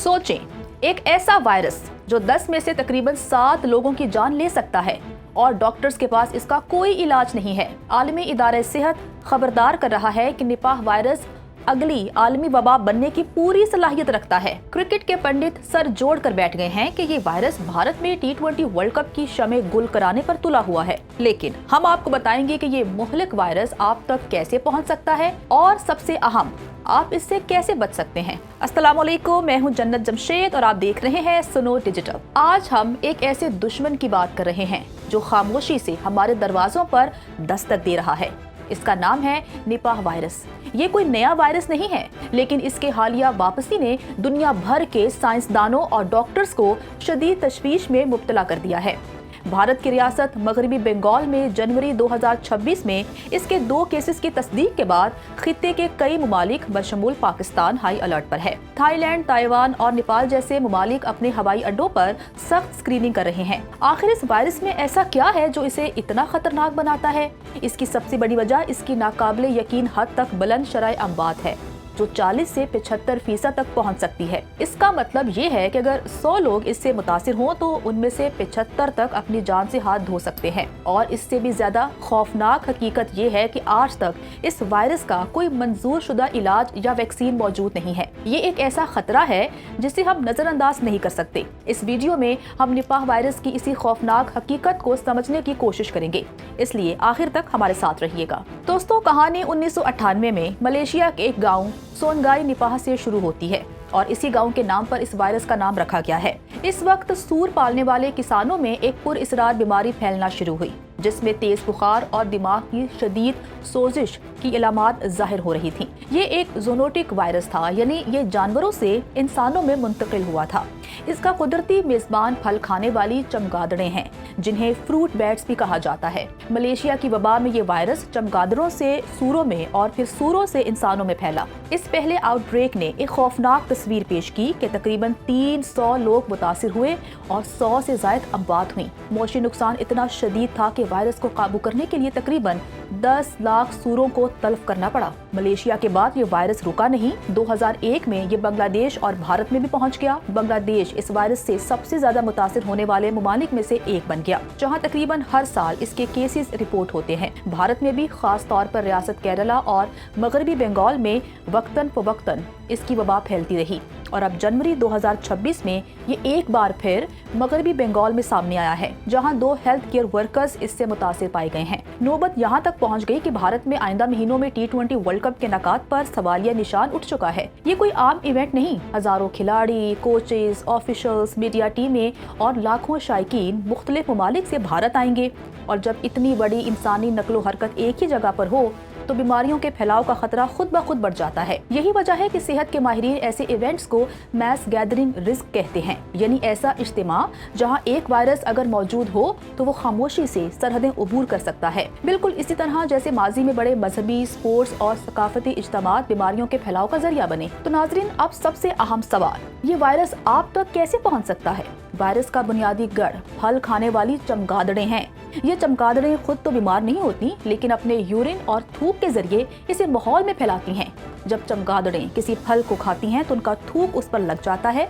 सोचें, एक ऐसा वायरस जो 10 में से तकरीबन 7 लोगों की जान ले सकता है और डॉक्टर्स के पास इसका कोई इलाज नहीं है। आलमी इदारा सेहत खबरदार कर रहा है कि निपाह वायरस अगली आलमी वबा बनने की पूरी सलाहियत रखता है। क्रिकेट के पंडित सर जोड़ कर बैठ गए हैं कि ये वायरस भारत में T20 वर्ल्ड कप की शमे गुल कराने पर तुला हुआ है, लेकिन हम आपको बताएंगे कि ये मुहलिक वायरस आप तक कैसे पहुंच सकता है और सबसे अहम, आप इससे कैसे बच सकते हैं। अस्सलाम वालेकुम, मैं हूं जन्नत जमशेद और आप देख रहे हैं सुनो डिजिटल। आज हम एक ऐसे दुश्मन की बात कर रहे हैं जो खामोशी से हमारे दरवाजों पर दस्तक दे रहा है। इसका नाम है निपाह वायरस। ये कोई नया वायरस नहीं है, लेकिन इसके हालिया वापसी ने दुनिया भर के साइंसदानों और डॉक्टर्स को शदीद तशवीश में मुब्तला कर दिया है। भारत की रियासत मगरबी बंगाल में जनवरी 2026 में इसके 2 केसेस की तस्दीक के बाद खित्ते के कई मुमालिक बशमूल पाकिस्तान हाई अलर्ट पर है। थाईलैंड, ताइवान और नेपाल जैसे मुमालिक अपने हवाई अड्डों पर सख्त स्क्रीनिंग कर रहे हैं। आखिर इस वायरस में ऐसा क्या है जो इसे इतना खतरनाक बनाता है? इसकी सबसे बड़ी वजह इसकी नाकाबिले यकीन हद तक बुलंद शरह अमवात है, जो 40 से 75% तक पहुंच सकती है। इसका मतलब ये है कि अगर 100 लोग इससे मुतासिर हों तो उनमें से 75 तक अपनी जान से हाथ धो सकते हैं। और इससे भी ज्यादा खौफनाक हकीकत ये है कि आज तक इस वायरस का कोई मंजूर शुदा इलाज या वैक्सीन मौजूद नहीं है। ये एक ऐसा खतरा है जिसे हम नजरअंदाज नहीं कर सकते। इस वीडियो में हम निपाह वायरस की इसी खौफनाक हकीकत को समझने की कोशिश करेंगे, इसलिए आखिर तक हमारे साथ रहिएगा। दोस्तों, कहानी 1998 में मलेशिया के एक गाँव सोनगाई निपाह से शुरू होती है और इसी गांव के नाम पर इस वायरस का नाम रखा गया है। इस वक्त सूर पालने वाले किसानों में एक पुरअसरार बीमारी फैलना शुरू हुई, जिसमें तेज बुखार और दिमाग की शदीद सोजिश की अलामात जाहिर हो रही थी। ये एक ज़ूनोटिक वायरस था, यानी ये जानवरों से इंसानों में मुंतकिल हुआ था। इसका कुदरती मेजबान फल खाने वाली चमगादड़ें हैं, जिन्हें फ्रूट बैट्स भी कहा जाता है। मलेशिया की वबा में ये वायरस चमगादड़ों से सूरों में और फिर सूरों से इंसानों में फैला। इस पहले आउटब्रेक ने एक खौफनाक तस्वीर पेश की कि तकरीबन 300 लोग मुतासिर हुए और 100 से ज़ायद अमवात हुई। मौशी नुकसान इतना शदीद था कि वायरस को काबू करने के लिए तकरीबन 10 लाख सूरों को तल्फ करना पड़ा। मलेशिया के बाद ये वायरस रुका नहीं। 2001 में ये बांग्लादेश और भारत में भी पहुंच गया। बांग्लादेश इस वायरस से सबसे ज्यादा मुतासिर होने वाले मुमालिक में से एक बन गया, जहां तकरीबन हर साल इसके केसेस रिपोर्ट होते हैं। भारत में भी खास तौर पर रियासत केरला और मगरबी बंगाल में वक्तन फवक्तन इसकी वबा फैलती रही और अब जनवरी 2026 में ये एक बार फिर मगरबी बंगाल में सामने आया है, जहां 2 हेल्थ केयर वर्कर्स इससे मुतासिर पाए गए हैं। नौबत यहां तक पहुंच गई कि भारत में आइंदा महीनों में T20 वर्ल्ड कप के नकात पर सवालिया निशान उठ चुका है। ये कोई आम इवेंट नहीं। हजारों खिलाड़ी, कोचेस, ऑफिशियल्स, मीडिया टीमें और लाखों शायकीन मुख्तलिफ ममालिक से भारत आएंगे, और जब इतनी बड़ी इंसानी नकलो हरकत एक ही जगह पर हो तो बीमारियों के फैलाव का खतरा खुद ब खुद बढ़ जाता है। यही वजह है कि सेहत के माहिरीन ऐसे इवेंट्स को मैस गैदरिंग रिस्क कहते हैं, यानी ऐसा इज्तिमा जहां एक वायरस अगर मौजूद हो तो वो खामोशी से सरहदें उबूर कर सकता है। बिल्कुल इसी तरह जैसे माजी में बड़े मजहबी, स्पोर्ट्स और सकाफती इज्तिमात बीमारियों के फैलाव का जरिया बने। तो नाजरीन, अब सबसे अहम सवाल, ये वायरस आप तक कैसे पहुँच सकता है? वायरस का बुनियादी गढ़ फल खाने वाली चमगादड़ें हैं। ये चमगादड़ें खुद तो बीमार नहीं होती, लेकिन अपने यूरिन और थूक के जरिए इसे माहौल में फैलाती हैं। जब चमगादड़ें किसी फल को खाती हैं तो उनका थूक उस पर लग जाता है।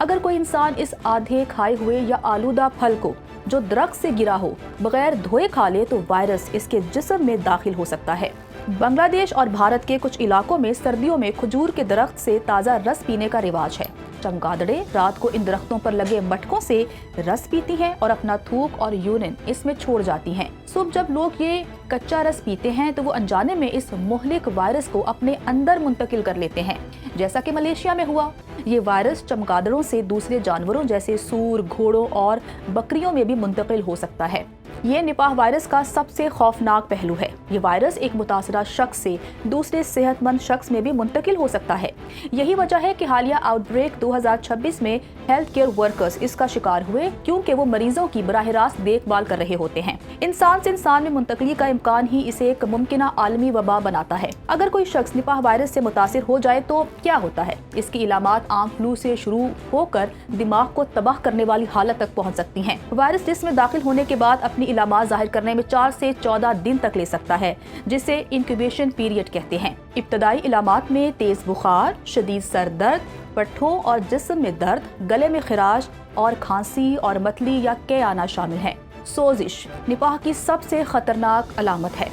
अगर कोई इंसान इस आधे खाए हुए या आलूदा फल को जो दरख्त से गिरा हो बगैर धोए खा ले तो वायरस इसके जिस्म में दाखिल हो सकता है। बांग्लादेश और भारत के कुछ इलाकों में सर्दियों में खजूर के दरख्त से ताज़ा रस पीने का रिवाज है। चमगादड़ें रात को इन दरख्तों पर लगे मटकों से रस पीती हैं और अपना थूक और यूरिन इसमें छोड़ जाती हैं। सुबह जब लोग ये कच्चा रस पीते हैं तो वो अनजाने में इस मुहलिक वायरस को अपने अंदर मुंतकिल कर लेते हैं, जैसा कि मलेशिया में हुआ। ये वायरस चमगादड़ों से दूसरे जानवरों जैसे सूर, घोड़ों और बकरियों में भी मुंतकिल हो सकता है। ये निपाह वायरस का सबसे खौफनाक पहलू है। ये वायरस एक मुतासरा शख्स से दूसरे सेहतमंद शख्स में भी मुंतकिल हो सकता है। यही वजह है कि हालिया आउटब्रेक 2026 में हेल्थ केयर वर्कर्स इसका शिकार हुए, क्योंकि वो मरीजों की बराह रास्त देखभाल कर रहे होते हैं। इंसान से इंसान में मुंतकली का इम्कान ही इसे एक मुमकिन आलमी वबा बनाता है। अगर कोई शख्स निपाह वायरस से मुतासिर हो जाए तो क्या होता है? इसकी इलामात आम फ्लू से शुरू होकर दिमाग को तबाह करने वाली हालत तक पहुंच सकती हैं। वायरस जिस्म में दाखिल होने के बाद अपनी इलामात जाहिर करने में 4 से 14 दिन तक ले सकता है, जिसे इंक्यूबेशन पीरियड कहते हैं। इब्तदाई इलामात में तेज बुखार, शदीद सर दर्द, पट्ठों और जिस्म में दर्द, गले में खराश और खांसी और मतली या कै आना शामिल है। सोजिश निपाह की सबसे खतरनाक अलामत है।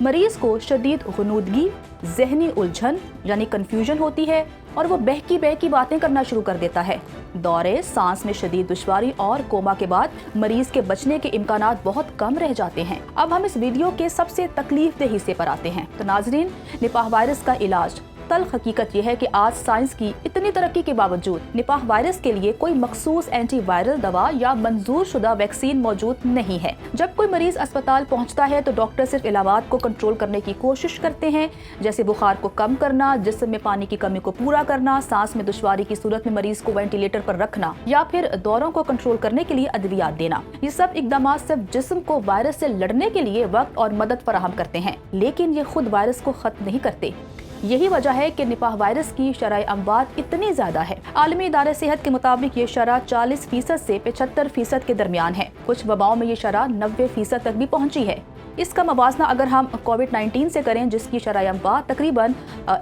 मरीज को शदीद गुनूदगी, जहनी उलझन यानी कंफ्यूजन होती है और वो बहकी बातें करना शुरू कर देता है। दौरे, सांस में शदीद दुश्वारी और कोमा के बाद मरीज के बचने के इम्कानात बहुत कम रह जाते हैं। अब हम इस वीडियो के सबसे तकलीफदेह हिस्से पर आते हैं। तो नाजरीन, निपाह वायरस का इलाज। तल्ख हकीकत यह है कि आज साइंस की इतनी तरक्की के बावजूद निपाह वायरस के लिए कोई मखसूस एंटी वायरल दवा या मंजूर शुदा वैक्सीन मौजूद नहीं है। जब कोई मरीज अस्पताल पहुंचता है तो डॉक्टर सिर्फ इलावात को कंट्रोल करने की कोशिश करते हैं, जैसे बुखार को कम करना, जिस्म में पानी की कमी को पूरा करना, सांस में दुश्वारी की सूरत में मरीज को वेंटिलेटर पर रखना या फिर दौरों को कंट्रोल करने के लिए अद्वियात देना। ये सब इकदाम सिर्फ जिस्म को वायरस से लड़ने के लिए वक्त और मदद फराहम करते हैं, लेकिन ये खुद वायरस को खत्म नहीं करते। यही वजह है कि निपाह वायरस की शरह अमवात इतनी ज्यादा है। आलमी इदारे सेहत के मुताबिक ये शरह 40% से 75% के दरमियान है। कुछ वबाओं में ये शरह 90% तक भी पहुंची है। इसका मवाजना अगर हम कोविड-19 से करें, जिसकी शरह अमवात तकरीबन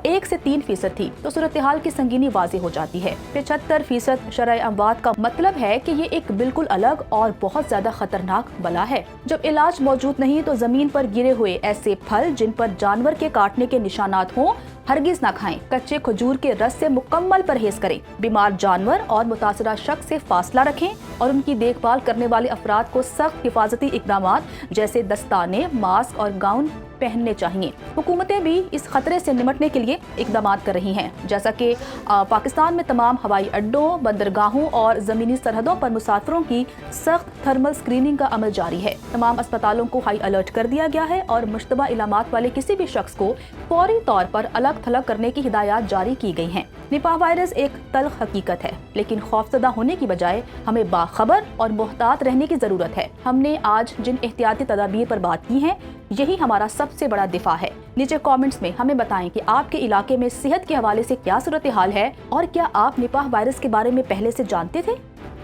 1 से 3% थी, तो सूरत हाल की संगीनी वाज़ेह हो जाती है। 75% शरह अमवात का मतलब है कि ये एक बिल्कुल अलग और बहुत ज्यादा खतरनाक बला है। जब इलाज मौजूद नहीं तो जमीन पर गिरे हुए ऐसे फल जिन पर जानवर के काटने के निशानात हों, हरगिज ना खाएं। कच्चे खजूर के रस से मुकम्मल परहेज करें। बीमार जानवर और मुतासरा शख्स से फासला रखें और उनकी देखभाल करने वाले अफराद को सख्त हिफाजती इकदामात जैसे दस्ताने, मास्क और गाउन पहनने चाहिए। हुकूमतें भी इस खतरे से निपटने के लिए इकदामात कर रही हैं, जैसा कि पाकिस्तान में तमाम हवाई अड्डों, बंदरगाहों और ज़मीनी सरहदों पर मुसाफिरों की सख्त थर्मल स्क्रीनिंग का अमल जारी है। तमाम अस्पतालों को हाई अलर्ट कर दिया गया है और मुश्तबा इलामात वाले किसी भी शख्स को फौरी तौर पर अलग थलग करने की हिदायत जारी की गई हैं। निपाह वायरस एक तल्ख हकीकत है, लेकिन खौफजदा होने की बजाय हमें बाखबर और मुहतात रहने की जरूरत है। हमने आज जिन एहतियाती तदाबीर पर बात की है, यही हमारा सबसे बड़ा दिफा है। नीचे कमेंट्स में हमें बताएं कि आपके इलाके में सेहत के हवाले से क्या सूरत हाल है और क्या आप निपाह वायरस के बारे में पहले से जानते थे।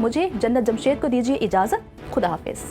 मुझे जन्नत जमशेद को दीजिए इजाजत। खुदा हाफिज।